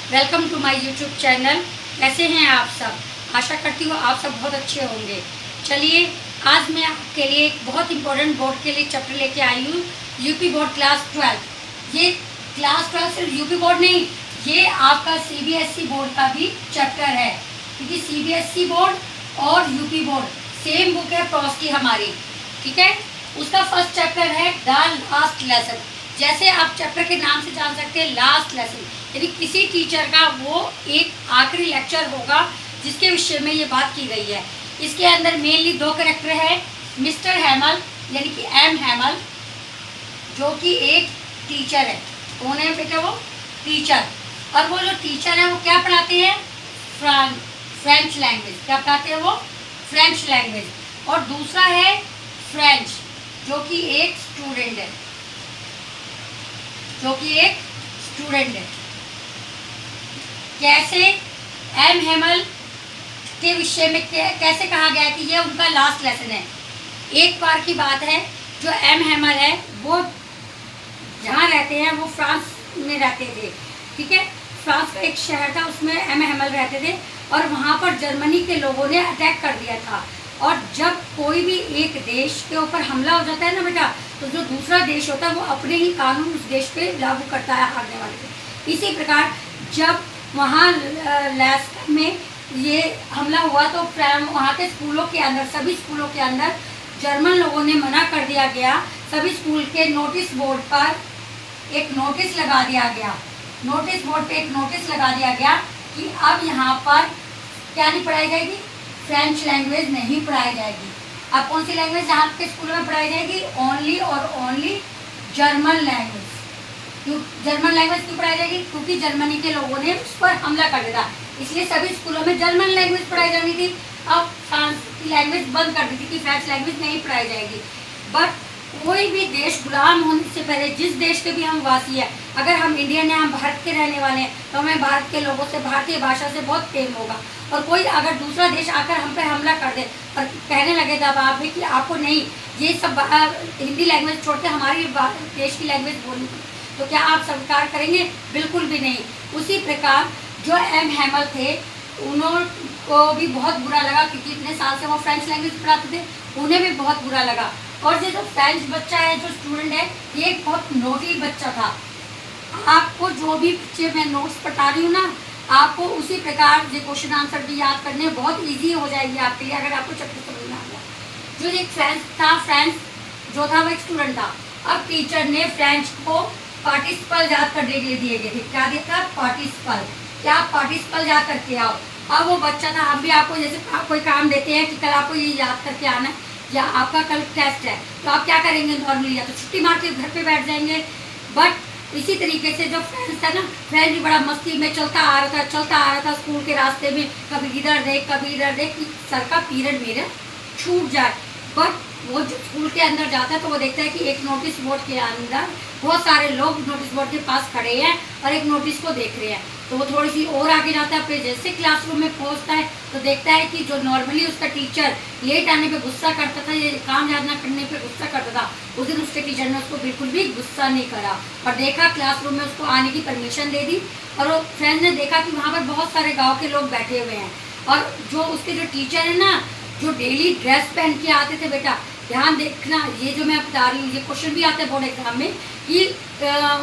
Welcome to my YouTube channel. कैसे हैं आप सब? आशा करती हूँ आप सब बहुत अच्छे होंगे। चलिए, आज मैं आपके लिए एक बहुत इंपॉर्टेंट बोर्ड के लिए चैप्टर लेके आई हूँ, यूपी बोर्ड क्लास 12। ये क्लास 12 सिर्फ यूपी बोर्ड नहीं, ये आपका सीबीएसई बोर्ड का भी चैप्टर है, क्योंकि सीबीएसई बोर्ड और यूपी बोर्ड सेम बुक है प्रॉस की हमारी। ठीक है, उसका फर्स्ट चैप्टर है द लास्ट लेसन। जैसे आप चैप्टर के नाम से जान सकते हैं, लास्ट लेसन यानी किसी टीचर का वो एक आखिरी लेक्चर होगा जिसके विषय में ये बात की गई है। इसके अंदर मेनली दो कैरेक्टर है, मिस्टर हैमल यानी कि एम हैमल, जो कि एक टीचर है। कौन है बेटा? वो टीचर। और वो जो टीचर है वो क्या पढ़ाते हैं? French language. क्या पढ़ाते हैं वो? French language. और दूसरा है फ्रेंच, जो कि एक स्टूडेंट है, कैसे एम हेमल के विषय में कैसे कहा गया कि ये उनका लास्ट लेसन है। एक बार की बात है, जो एम हेमल है वो जहाँ रहते हैं वो फ्रांस में रहते थे। ठीक है, फ्रांस का एक शहर था, उसमें एम हेमल रहते थे और वहाँ पर जर्मनी के लोगों ने अटैक कर दिया था। और जब कोई भी एक देश के ऊपर हमला हो जाता है ना बेटा, तो जो दूसरा देश होता है वो अपने ही कानून उस देश पे लागू करता है हारने वाले पे। इसी प्रकार जब वहाँ लैस्का में ये हमला हुआ तो वहाँ के स्कूलों के अंदर, सभी स्कूलों के अंदर जर्मन लोगों ने मना कर दिया गया। सभी स्कूल के नोटिस बोर्ड पर एक नोटिस लगा दिया गया, नोटिस बोर्ड पे एक नोटिस लगा दिया गया कि अब यहाँ पर क्या नहीं पढ़ाई जाएगी? फ्रेंच लैंग्वेज नहीं पढ़ाई जाएगी। अब कौन सी लैंग्वेज यहाँ के स्कूल में पढ़ाई जाएगी? ओनली और ओनली जर्मन लैंग्वेज। क्यों जर्मन लैंग्वेज क्यों पढ़ाई जाएगी? क्योंकि जर्मनी के लोगों ने उस पर हमला कर दिया था, इसलिए सभी स्कूलों में जर्मन लैंग्वेज पढ़ाई जानी थी। अब फ्रांस की लैंग्वेज बंद कर दी थी कि फ्रेंच लैंग्वेज नहीं पढ़ाई जाएगी। बट कोई भी देश गुलाम होने से पहले, जिस देश के भी हम वासी हैं, अगर हम इंडियन हैं, हम भारत के रहने वाले हैं, तो हमें भारत के लोगों से, भारतीय भाषा से बहुत प्रेम होगा। और कोई अगर दूसरा देश आकर हम पे हमला कर दे और कहने लगे दबाव में कि आपको नहीं, ये सब हिंदी लैंग्वेज छोड़ के हमारी देश की लैंग्वेज बोलनी, तो क्या आप स्वीकार करेंगे? बिल्कुल भी नहीं। उसी प्रकार जो एम हैमल थे, उनको भी बहुत बुरा लगा, क्योंकि इतने साल से वो फ्रेंच लैंग्वेज पढ़ाते थे, उन्हें भी बहुत बुरा लगा। और ये जो फ्रेंच बच्चा है, जो स्टूडेंट है, ये एक बहुत नोटी बच्चा था। आपको जो भी बच्चे मैं नोट्स बता रही हूँ ना, आपको उसी प्रकार ये क्वेश्चन आंसर भी याद करने बहुत इजी हो जाएगी आपके लिए, अगर आपको चैप्टर समझ में आ गया। जो एक फ्रेंच था, फ्रेंच जो था वो एक स्टूडेंट था। अब टीचर ने फ्रेंच को पार्टिसिपल याद करने के लिए दिए गए थे। क्या दिया था? पार्टिसिपल। क्या पार्टिसिपल याद करके आओ। अब वो बच्चा था, हम भी आपको जैसे कोई काम देते हैं कि कल आपको ये याद करके आना है, या आपका कल टेस्ट है, तो आप क्या करेंगे नॉर्मली? या तो छुट्टी मार के घर पे बैठ जाएंगे। बट इसी तरीके से जो फ्रेंच था ना, फ्रेंच भी बड़ा मस्ती में चलता आ रहा था स्कूल के रास्ते में, कभी इधर देख कभी इधर देख कि सर का पीरियड मेरा छूट जाए। बट वो जो स्कूल के अंदर जाता है तो वो देखता है कि एक नोटिस बोर्ड के अंदर बहुत सारे लोग नोटिस बोर्ड के पास खड़े हैं और एक नोटिस को देख रहे हैं। तो वो थोड़ी सी और आगे जाता है, फिर जैसे क्लासरूम में पहुंचता है तो देखता है कि जो नॉर्मली उसका टीचर लेट आने पे गुस्सा करता था, ये काम याद ना करने पे गुस्सा करता था, उस दिन उसके टीचर ने उसको बिल्कुल भी गुस्सा नहीं करा और देखा क्लासरूम में उसको आने की परमिशन दे दी। और वो फ्रेंड ने देखा कि वहाँ पर बहुत सारे गाँव के लोग बैठे हुए हैं, और जो उसके जो टीचर है ना, जो डेली ड्रेस पहन के आते थे, बेटा ध्यान देखना, ये जो मैं बता रही हूँ ये क्वेश्चन भी आता है बोर्ड एग्जाम में कि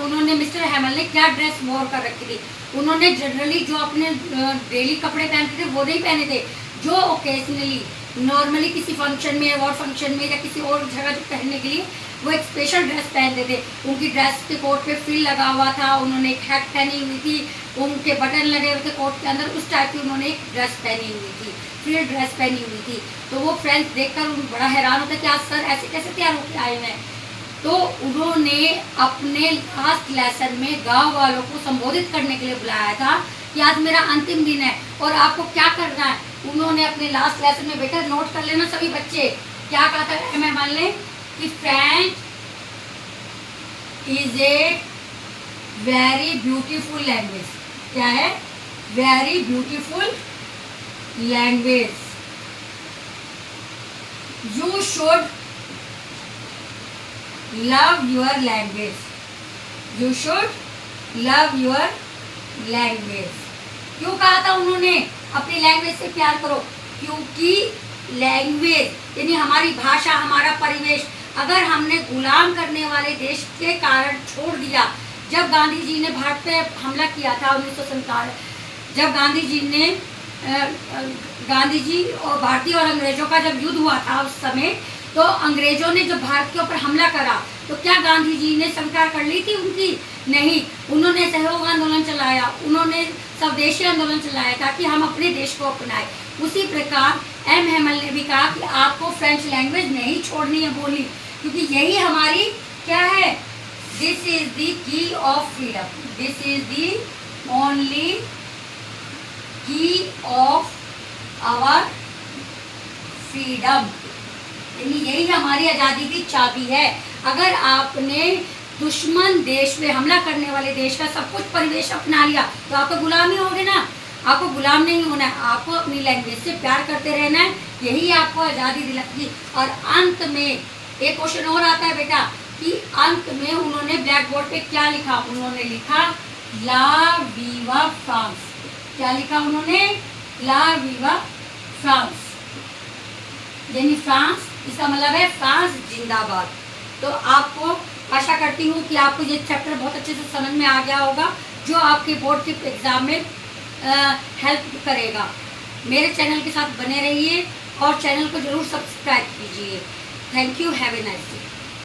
उन्होंने मिस्टर हैमल ने क्या ड्रेस वॉर कर रखी थी। उन्होंने जनरली जो अपने डेली कपड़े पहनते थे वो नहीं पहने थे, जो ओकेजनली नॉर्मली किसी फंक्शन में, अवार्ड फंक्शन में या किसी और जगह जो पहनने के लिए वो एक स्पेशल ड्रेस पहनते थे। उनकी ड्रेस के कोट पे फ्रिल लगा हुआ था, उन्होंने एक हैट पहनी हुई थी, उनके बटन लगे हुए थे कोट के अंदर, उस टाइप की उन्होंने एक ड्रेस पहनी हुई थी, फ्रिल ड्रेस पहनी हुई थी। तो वो फ्रेंड्स देखकर बड़ा हैरान होता है कि आज सर ऐसे कैसे तैयार होकर आए हैं। तो उन्होंने अपने लास्ट लेसन में गांव वालों को संबोधित करने के लिए बुलाया था कि आज मेरा अंतिम दिन है और आपको क्या करना है। उन्होंने अपने लास्ट लेसन में, बेटा नोट कर लेना सभी बच्चे, क्या कहा था एम हैमल ने कि French is a very beautiful language. क्या है? Very beautiful language. You should love your language. You should love your language. क्यों कहा था उन्होंने अपनी लैंग्वेज से प्यार करो? क्योंकि लैंग्वेज यानी हमारी भाषा, हमारा परिवेश अगर हमने गुलाम करने वाले देश के कारण छोड़ दिया। जब गांधी जी ने भारत पे हमला किया था 1947, जब गांधी जी और भारतीय और अंग्रेजों का जब युद्ध हुआ था उस समय, तो अंग्रेजों ने जब भारत के ऊपर हमला करा तो क्या गांधी जी ने स्वीकार कर ली थी उनकी? नहीं, उन्होंने सहयोग आंदोलन चलाया, उन्होंने स्वदेशी आंदोलन चलाया ताकि हम अपने देश को अपनाएं। उसी प्रकार एम हेमल ने भी कहा कि आपको फ्रेंच लैंग्वेज नहीं छोड़नी है बोलनी, क्योंकि यही हमारी क्या है? This is the key of freedom, this is the only की ऑफ आवर फ्रीडम, यानी यही हमारी आज़ादी की चाबी है। अगर आपने दुश्मन देश में हमला करने वाले देश का सब कुछ परिवेश अपना लिया तो आप तो गुलाम ही होगे ना। आपको गुलाम नहीं होना है, आपको अपनी लैंग्वेज से प्यार करते रहना है, यही आपको आज़ादी दिलाएगी। और अंत में एक क्वेश्चन और आता है बेटा कि अंत में उन्होंने ब्लैक बोर्ड पे क्या लिखा? उन्होंने लिखा ला वीवा फ्रांस। क्या लिखा उन्होंने? ला वीवा फ्रांस, यानी फ्रांस, इसका मतलब है फ्रांस जिंदाबाद। तो आपको आशा करती हूँ कि आपको ये चैप्टर बहुत अच्छे से समझ में आ गया होगा, जो आपके बोर्ड के एग्ज़ाम में हेल्प करेगा। मेरे चैनल के साथ बने रहिए और चैनल को ज़रूर सब्सक्राइब कीजिए। Thank you, have a nice day.